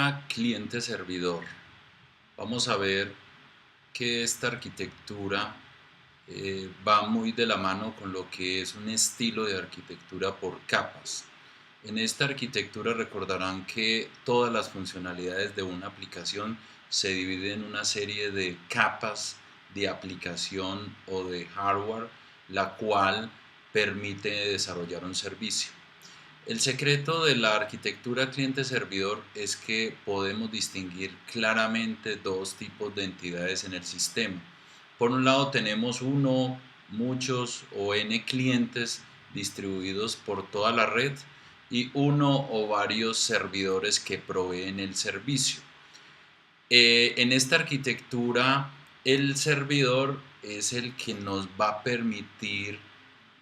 arquitectura cliente-servidor. Vamos a ver que esta arquitectura va muy de la mano con lo que es un estilo de arquitectura por capas. En esta arquitectura recordarán que todas las funcionalidades de una aplicación se dividen en una serie de capas de aplicación o de hardware, la cual permite desarrollar un servicio. El secreto de la arquitectura cliente-servidor es que podemos distinguir claramente dos tipos de entidades en el sistema. Por un lado tenemos uno, muchos o n clientes distribuidos por toda la red y uno o varios servidores que proveen el servicio. En esta arquitectura, el servidor es el que nos va a permitir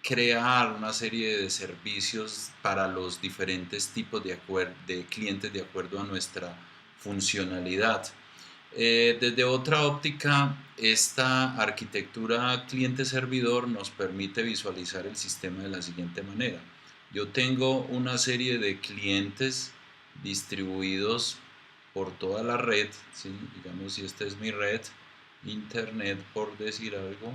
crear una serie de servicios para los diferentes tipos de clientes de acuerdo a nuestra funcionalidad. Desde otra óptica, esta arquitectura cliente-servidor nos permite visualizar el sistema de la siguiente manera. Yo tengo una serie de clientes distribuidos por toda la red, ¿sí? Digamos, si esta es mi red, internet por decir algo,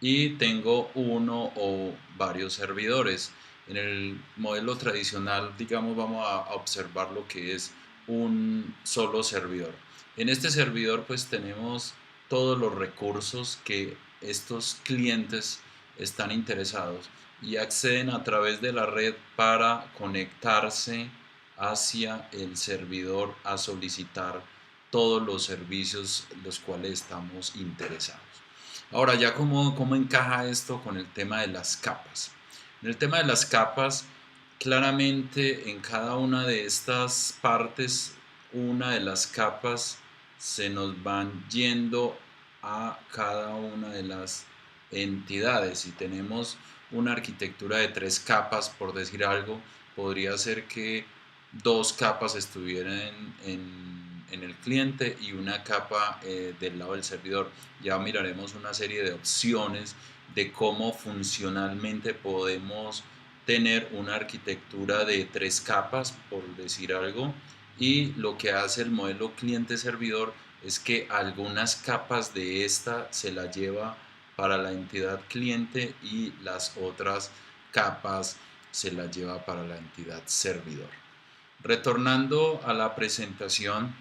y tengo uno o varios servidores. En el modelo tradicional, digamos, vamos a observar lo que es un solo servidor. En este servidor pues tenemos todos los recursos que estos clientes están interesados y acceden a través de la red para conectarse hacia el servidor a solicitar todos los servicios los cuales estamos interesados. Ahora, ya cómo encaja esto con el tema de las capas. En el tema de las capas, claramente en cada una de estas partes, una de las capas se nos van yendo a cada una de las entidades. Si tenemos una arquitectura de 3 capas, por decir algo, podría ser que 2 capas estuvieran en el cliente y una capa del lado del servidor. Ya miraremos una serie de opciones de cómo funcionalmente podemos tener una arquitectura de 3 capas, por decir algo, y lo que hace el modelo cliente-servidor es que algunas capas de esta se la lleva para la entidad cliente y las otras capas se las lleva para la entidad servidor. Retornando a la presentación,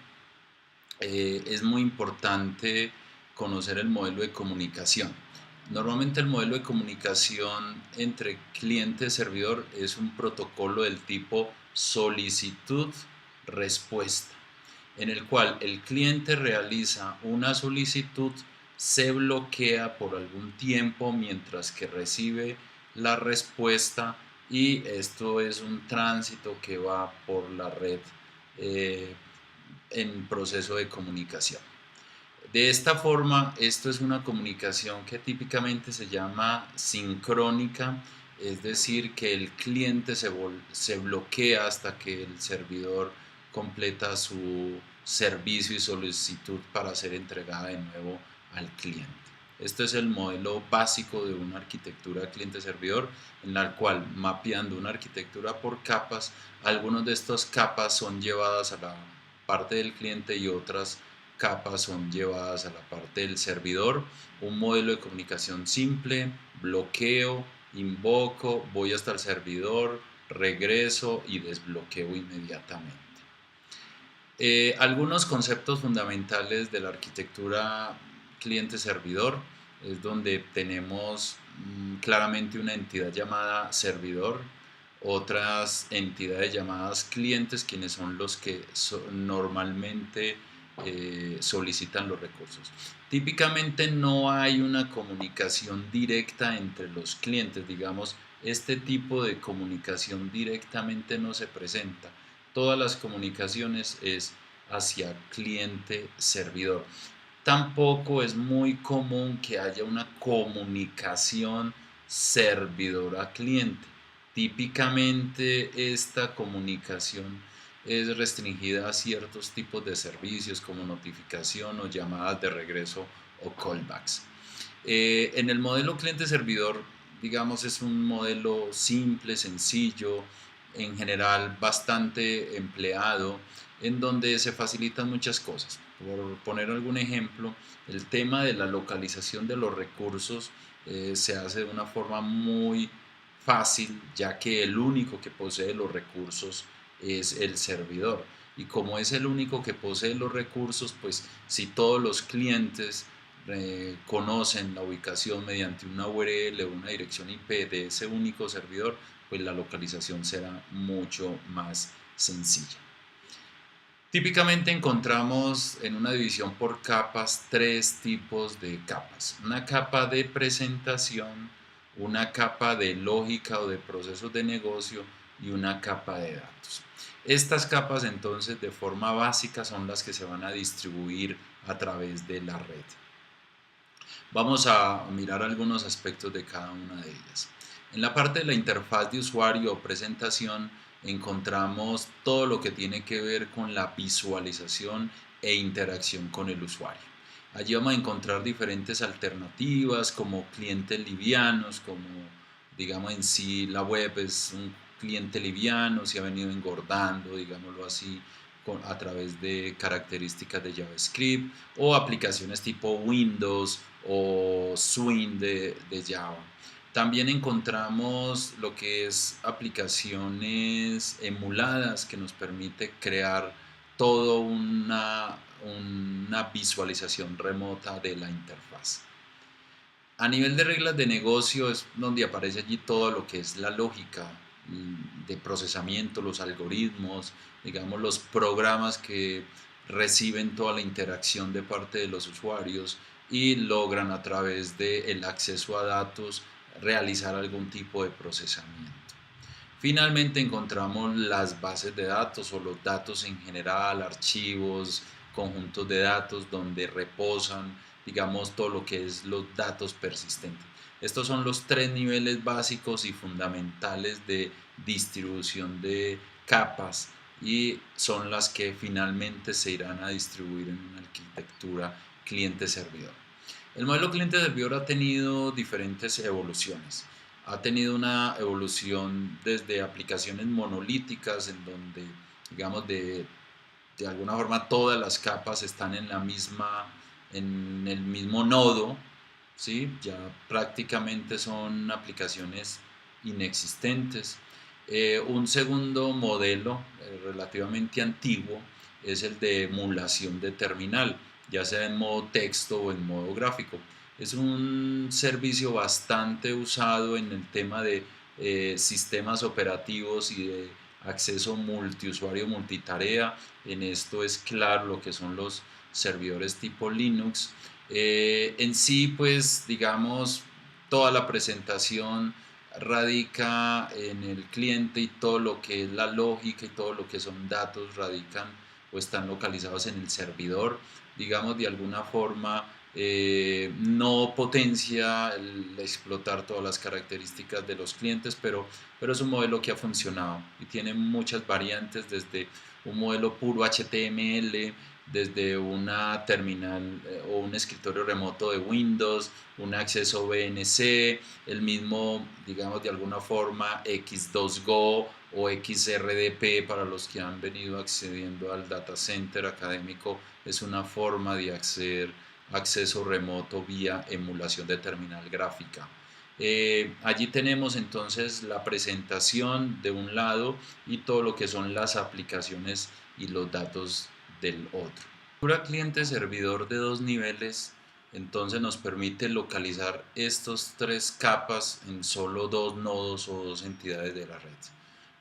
es muy importante conocer el modelo de comunicación. Normalmente el modelo de comunicación entre cliente y servidor es un protocolo del tipo solicitud-respuesta, en el cual el cliente realiza una solicitud, se bloquea por algún tiempo mientras que recibe la respuesta y esto es un tránsito que va por la red en proceso de comunicación. De esta forma, esto es una comunicación que típicamente se llama sincrónica, es decir, que el cliente se bloquea hasta que el servidor completa su servicio y solicitud para ser entregada de nuevo al cliente. Este es el modelo básico de una arquitectura cliente-servidor, en la cual, mapeando una arquitectura por capas, algunas de estas capas son llevadas a la parte del cliente y otras capas son llevadas a la parte del servidor. Un modelo de comunicación simple: bloqueo, invoco, voy hasta el servidor, regreso y desbloqueo inmediatamente. Algunos conceptos fundamentales de la arquitectura cliente-servidor es donde tenemos claramente una entidad llamada servidor, otras entidades llamadas clientes, quienes son los que normalmente solicitan los recursos. Típicamente no hay una comunicación directa entre los clientes, digamos, este tipo de comunicación directamente no se presenta. Todas las comunicaciones es hacia cliente-servidor. Tampoco es muy común que haya una comunicación servidor a cliente. Típicamente esta comunicación es restringida a ciertos tipos de servicios como notificación o llamadas de regreso o callbacks. En el modelo cliente-servidor, digamos, es un modelo simple, sencillo, en general bastante empleado. en donde se facilitan muchas cosas. Por poner algún ejemplo, el tema de la localización de los recursos se hace de una forma muy fácil, ya que el único que posee los recursos es el servidor. Y como es el único que posee los recursos, pues si todos los clientes conocen la ubicación mediante una URL o una dirección IP de ese único servidor, pues la localización será mucho más sencilla. Típicamente encontramos en una división por capas tres tipos de capas. Una capa de presentación, una capa de lógica o de procesos de negocio y una capa de datos. Estas capas entonces de forma básica son las que se van a distribuir a través de la red. Vamos a mirar algunos aspectos de cada una de ellas. En la parte de la interfaz de usuario o presentación encontramos todo lo que tiene que ver con la visualización e interacción con el usuario. Allí vamos a encontrar diferentes alternativas como clientes livianos, como digamos en sí la web es un cliente liviano, se ha venido engordando, digámoslo así, a través de características de JavaScript o aplicaciones tipo Windows o Swing de Java. También encontramos lo que es aplicaciones emuladas que nos permite crear toda una visualización remota de la interfaz. A nivel de reglas de negocio es donde aparece allí todo lo que es la lógica de procesamiento, los algoritmos, digamos los programas que reciben toda la interacción de parte de los usuarios y logran a través del acceso a datos realizar algún tipo de procesamiento. Finalmente encontramos las bases de datos o los datos en general, archivos, conjuntos de datos donde reposan, digamos, todo lo que es los datos persistentes. Estos son los tres niveles básicos y fundamentales de distribución de capas y son las que finalmente se irán a distribuir en una arquitectura cliente-servidor. El modelo cliente-servidor ha tenido diferentes evoluciones. Ha tenido una evolución desde aplicaciones monolíticas en donde, digamos, de alguna forma todas las capas están en el mismo nodo, ¿sí? Ya prácticamente son aplicaciones inexistentes. Un segundo modelo relativamente antiguo es el de emulación de terminal, ya sea en modo texto o en modo gráfico. Es un servicio bastante usado en el tema de sistemas operativos y de acceso multiusuario, multitarea. En esto es claro lo que son los servidores tipo Linux. En sí, pues, digamos, toda la presentación radica en el cliente y todo lo que es la lógica y todo lo que son datos radican o están localizados en el servidor. Digamos, de alguna forma no potencia el explotar todas las características de los clientes, pero es un modelo que ha funcionado y tiene muchas variantes, desde un modelo puro HTML, desde una terminal o un escritorio remoto de Windows, un acceso VNC, el mismo, digamos de alguna forma, X2Go o XRDP para los que han venido accediendo al data center académico, es una forma de acceso remoto vía emulación de terminal gráfica. Allí tenemos entonces la presentación de un lado y todo lo que son las aplicaciones y los datos del otro. La cliente-servidor de dos niveles entonces nos permite localizar estas tres capas en solo dos nodos o dos entidades de la red.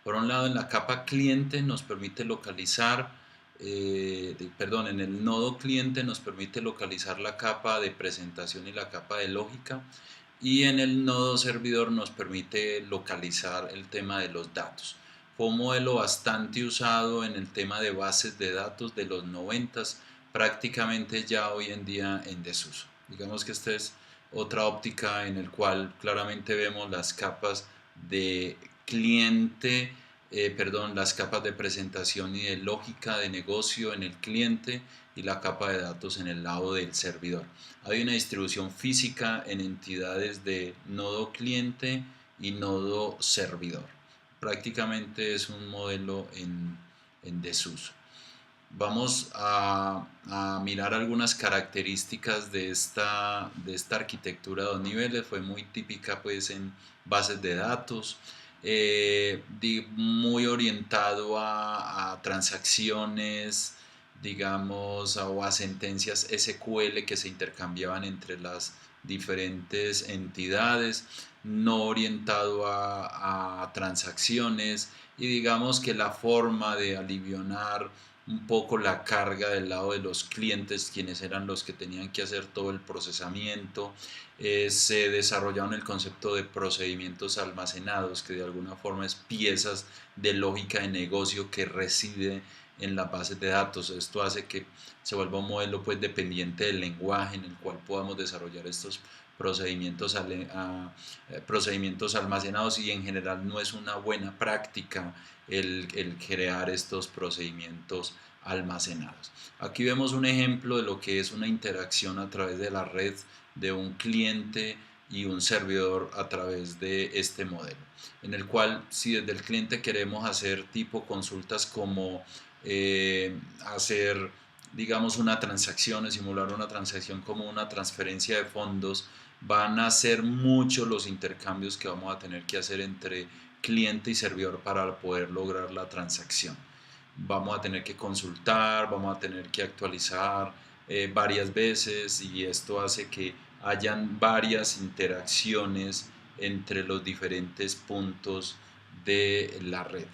Por un lado, en la capa cliente nos permite localizar, en el nodo cliente nos permite localizar la capa de presentación y la capa de lógica, y en el nodo servidor nos permite localizar el tema de los datos. Fue un modelo bastante usado en el tema de bases de datos de los 90, prácticamente ya hoy en día en desuso. Digamos que esta es otra óptica en el cual claramente vemos las capas de cliente, las capas de presentación y de lógica de negocio en el cliente y la capa de datos en el lado del servidor. Hay una distribución física en entidades de nodo cliente y nodo servidor. Prácticamente es un modelo en desuso. Vamos a mirar algunas características de esta arquitectura de dos niveles. Fue muy típica pues en bases de datos, muy orientado a transacciones, digamos, o a sentencias SQL que se intercambiaban entre las diferentes entidades, no orientado a transacciones, y digamos que la forma de alivianar un poco la carga del lado de los clientes, quienes eran los que tenían que hacer todo el procesamiento. Se desarrollaron el concepto de procedimientos almacenados, que de alguna forma es piezas de lógica de negocio que reside en las bases de datos. Esto hace que se vuelva un modelo pues dependiente del lenguaje en el cual podamos desarrollar estos procedimientos almacenados, y en general no es una buena práctica el crear estos procedimientos almacenados. Aquí vemos un ejemplo de lo que es una interacción a través de la red de un cliente y un servidor a través de este modelo, en el cual si desde el cliente queremos hacer tipo consultas como hacer, digamos, una transacción, simular una transacción como una transferencia de fondos, van a ser muchos los intercambios que vamos a tener que hacer entre cliente y servidor para poder lograr la transacción. Vamos a tener que consultar, vamos a tener que actualizar varias veces, y esto hace que hayan varias interacciones entre los diferentes puntos de la red.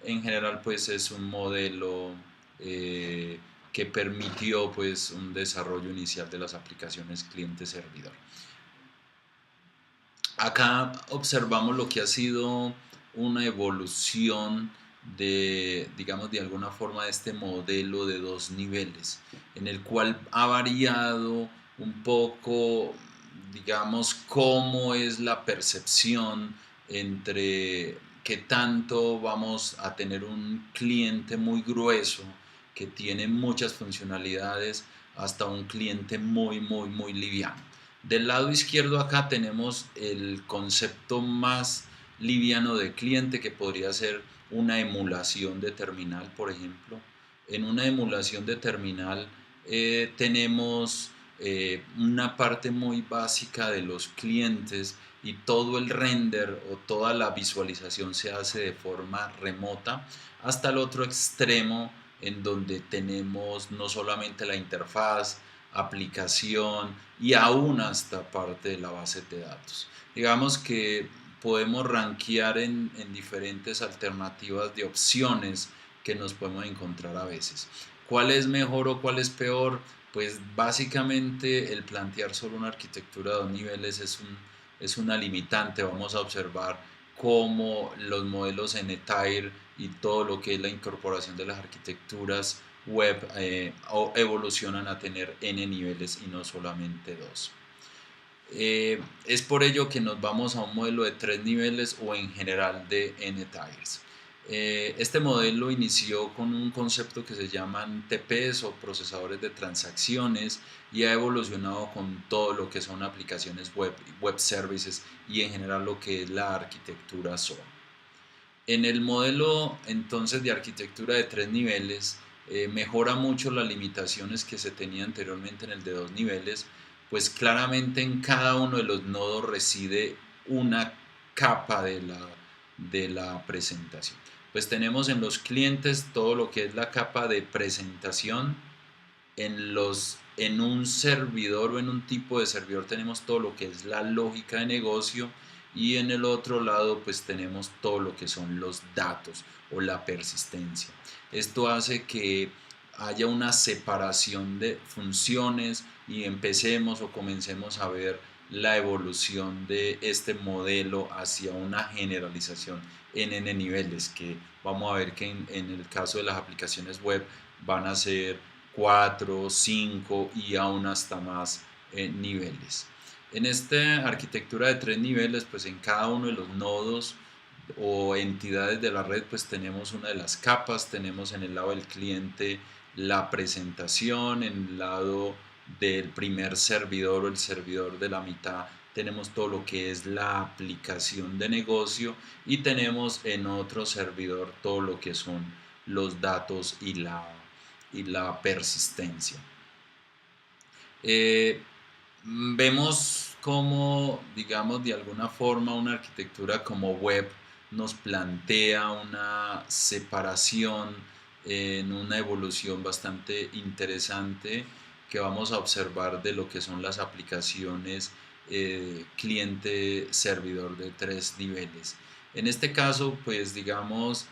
En general pues es un modelo que permitió pues un desarrollo inicial de las aplicaciones cliente-servidor. Acá observamos lo que ha sido una evolución de, digamos, de alguna forma de este modelo de dos niveles, en el cual ha variado un poco, digamos, cómo es la percepción entre qué tanto vamos a tener un cliente muy grueso que tiene muchas funcionalidades, hasta un cliente muy liviano. Del lado izquierdo acá tenemos el concepto más liviano de cliente, que podría ser una emulación de terminal, por ejemplo. En una emulación de terminal tenemos una parte muy básica de los clientes, y todo el render o toda la visualización se hace de forma remota, hasta el otro extremo en donde tenemos no solamente la interfaz, aplicación y aún hasta parte de la base de datos. Digamos que podemos rankear en diferentes alternativas de opciones que nos podemos encontrar a veces. ¿Cuál es mejor o cuál es peor? Pues básicamente el plantear solo una arquitectura de dos niveles es una limitante. Vamos a observar cómo los modelos NetAir y todo lo que es la incorporación de las arquitecturas web evolucionan a tener n niveles y no solamente dos. Es por ello que nos vamos a un modelo de 3 niveles o en general de n-tiers. Este modelo inició con un concepto que se llaman TPs o procesadores de transacciones, y ha evolucionado con todo lo que son aplicaciones web, web services y en general lo que es la arquitectura SOA. En el modelo entonces de arquitectura de 3 niveles mejora mucho las limitaciones que se tenía anteriormente en el de 2 niveles, pues claramente en cada uno de los nodos reside una capa de la presentación. Pues tenemos en los clientes todo lo que es la capa de presentación, en un servidor o en un tipo de servidor tenemos todo lo que es la lógica de negocio, y en el otro lado pues tenemos todo lo que son los datos o la persistencia. Esto hace que haya una separación de funciones y empecemos o comencemos a ver la evolución de este modelo hacia una generalización en n niveles, que vamos a ver que en el caso de las aplicaciones web van a ser 4, 5 y aún hasta más niveles. En esta arquitectura de 3 niveles, pues en cada uno de los nodos o entidades de la red, pues tenemos una de las capas. Tenemos en el lado del cliente la presentación, en el lado del primer servidor o el servidor de la mitad tenemos todo lo que es la aplicación de negocio, y tenemos en otro servidor todo lo que son los datos y y la persistencia. Vemos cómo, digamos, de alguna forma una arquitectura como web nos plantea una separación en una evolución bastante interesante que vamos a observar de lo que son las aplicaciones cliente-servidor de 3 niveles. En este caso, pues digamos,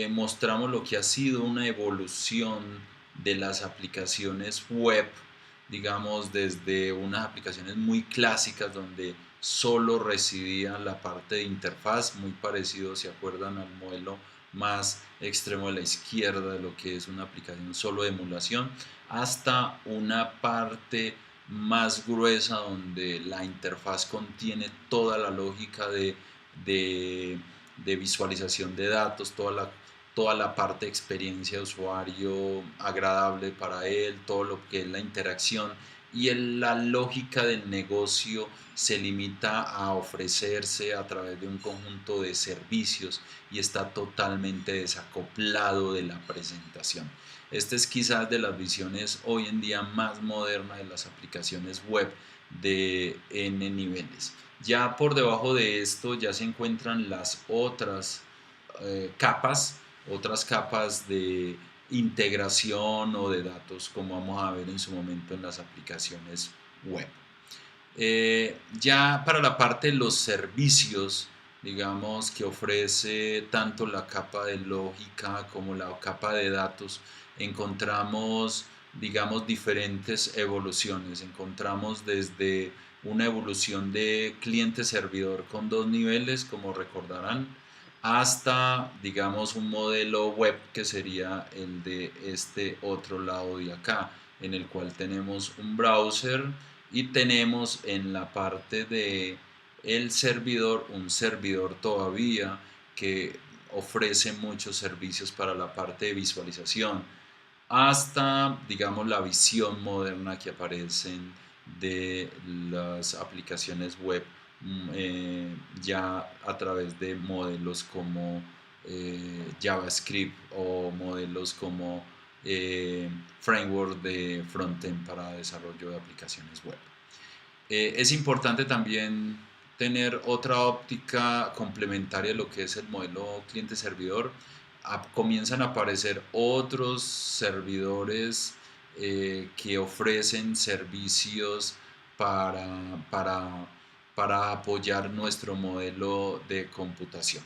mostramos lo que ha sido una evolución de las aplicaciones web, digamos, desde unas aplicaciones muy clásicas donde solo residía la parte de interfaz, muy parecido, si acuerdan, al modelo más extremo de la izquierda de lo que es una aplicación solo de emulación, hasta una parte más gruesa donde la interfaz contiene toda la lógica de visualización de datos, toda la parte de experiencia de usuario agradable para él, todo lo que es la interacción, y la lógica del negocio se limita a ofrecerse a través de un conjunto de servicios y está totalmente desacoplado de la presentación. Esta es quizás de las visiones hoy en día más modernas de las aplicaciones web de N niveles. Ya por debajo de esto ya se encuentran las otras capas de integración o de datos, como vamos a ver en su momento en las aplicaciones web. Ya para la parte de los servicios, digamos, que ofrece tanto la capa de lógica como la capa de datos, encontramos, digamos, diferentes evoluciones. Encontramos desde una evolución de cliente-servidor con 2 niveles, como recordarán, hasta, digamos, un modelo web que sería el de este otro lado de acá, en el cual tenemos un browser y tenemos en la parte de el servidor un servidor todavía que ofrece muchos servicios para la parte de visualización, hasta, digamos, la visión moderna que aparecen de las aplicaciones web ya a través de modelos como JavaScript o modelos como framework de frontend para desarrollo de aplicaciones web. Es importante también tener otra óptica complementaria a lo que es el modelo cliente-servidor. Comienzan a aparecer otros servidores que ofrecen servicios para, para, para apoyar nuestro modelo de computación.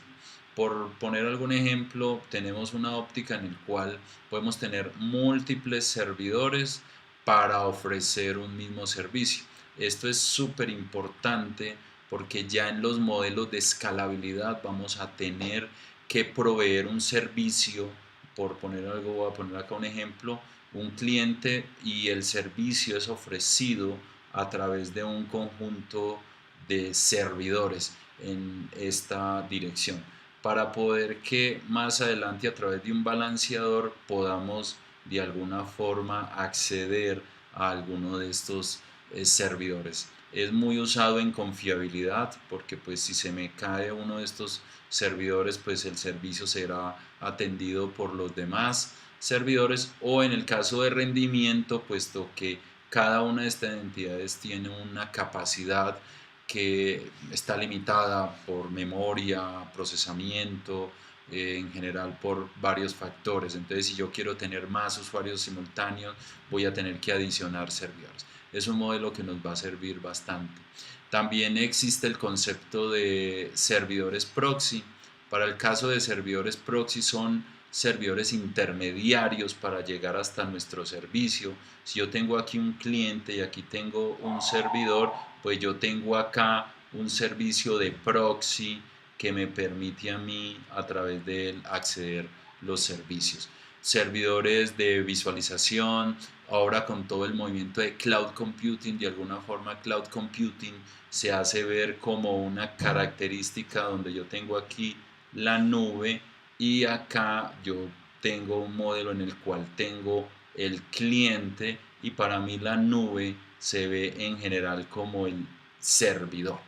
Por poner algún ejemplo, tenemos una óptica en la cual podemos tener múltiples servidores para ofrecer un mismo servicio. Esto es súper importante porque ya en los modelos de escalabilidad vamos a tener que proveer un servicio, por poner algo, voy a poner acá un ejemplo, un cliente, y el servicio es ofrecido a través de un conjunto de servidores en esta dirección, para poder que más adelante a través de un balanceador podamos de alguna forma acceder a alguno de estos servidores. Es muy usado en confiabilidad porque pues si se me cae uno de estos servidores, pues el servicio será atendido por los demás servidores, o en el caso de rendimiento, puesto que cada una de estas entidades tiene una capacidad que está limitada por memoria, procesamiento, en general por varios factores. Entonces, si yo quiero tener más usuarios simultáneos, voy a tener que adicionar servidores. Es un modelo que nos va a servir bastante. También existe el concepto de servidores proxy. Para el caso de servidores proxy, son servidores intermediarios para llegar hasta nuestro servicio. Si yo tengo aquí un cliente y aquí tengo un servidor, pues yo tengo acá un servicio de proxy que me permite a mí a través de él acceder los servicios. Servidores de visualización, ahora con todo el movimiento de cloud computing, de alguna forma cloud computing se hace ver como una característica donde yo tengo aquí la nube y acá yo tengo un modelo en el cual tengo el cliente, y para mí la nube se ve en general como el servidor.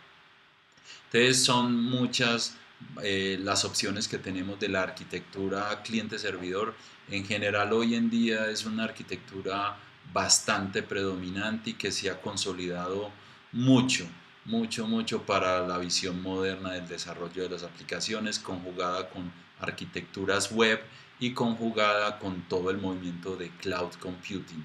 Entonces son muchas las opciones que tenemos de la arquitectura cliente-servidor. En general hoy en día es una arquitectura bastante predominante y que se ha consolidado mucho, mucho para la visión moderna del desarrollo de las aplicaciones, conjugada con arquitecturas web y conjugada con todo el movimiento de cloud computing.